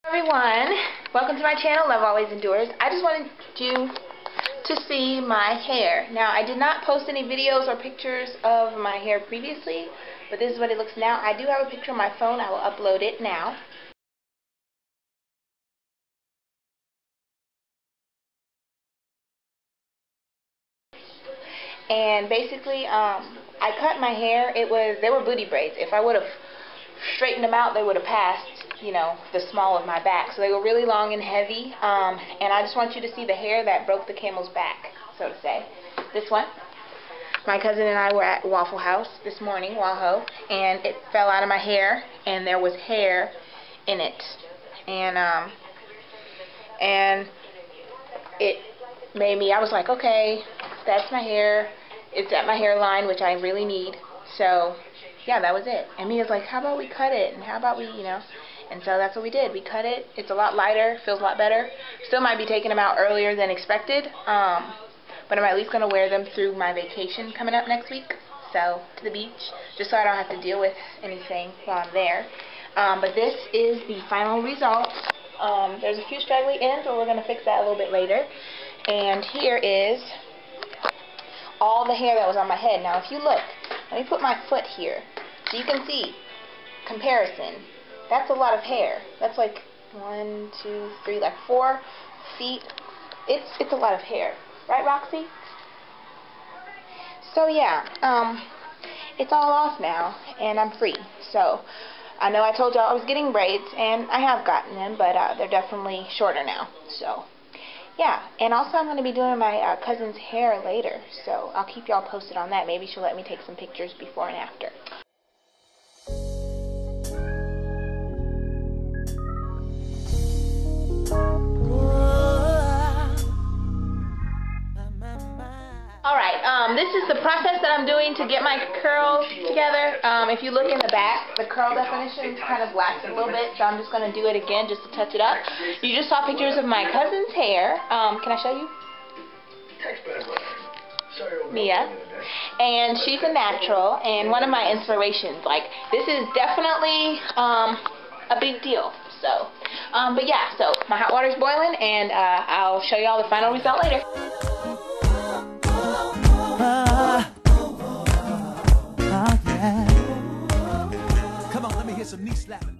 Everyone, welcome to my channel, Love Always Endures. I just wanted you to see my hair. Now, I did not post any videos or pictures of my hair previously, but this is what it looks now. I do have a picture on my phone. I will upload it now. And basically, I cut my hair. They were booty braids. If I would have straightened them out, they would have passed, you know, the small of my back. So they were really long and heavy. And I just want you to see the hair that broke the camel's back, so to say. This one. My cousin and I were at Waffle House this morning, Waho, and it fell out of my hair, and there was hair in it. And it made me, I was like, okay, that's my hair. It's at my hairline, which I really need. So, yeah, that was it. And Mia's like, how about we cut it? And how about we, you know? And so that's what we did. We cut it. It's a lot lighter. Feels a lot better. Still might be taking them out earlier than expected. But I'm at least going to wear them through my vacation coming up next week. So, to the beach. Just so I don't have to deal with anything while I'm there. But this is the final result. There's a few straggly ends, but we're going to fix that a little bit later. And here is all the hair that was on my head. Now, if you look, let me put my foot here so you can see comparison. That's a lot of hair. That's like 1, 2, 3, like 4 feet. It's a lot of hair, right, Roxy? So yeah, it's all off now, and I'm free. So I know I told y'all I was getting braids, and I have gotten them, but they're definitely shorter now. So yeah, and also I'm going to be doing my cousin's hair later, so I'll keep y'all posted on that. Maybe she'll let me take some pictures before and after. Alright, this is the process that I'm doing to get my curls together. If you look in the back, the curl definition kind of waxed a little bit, so I'm just going to do it again just to touch it up. You just saw pictures of my cousin's hair. Can I show you? Mia. And she's a natural, and one of my inspirations. Like, this is definitely a big deal. So, but yeah, so my hot water's boiling, and I'll show you all the final result later. Come on, let me hear some knee slapping.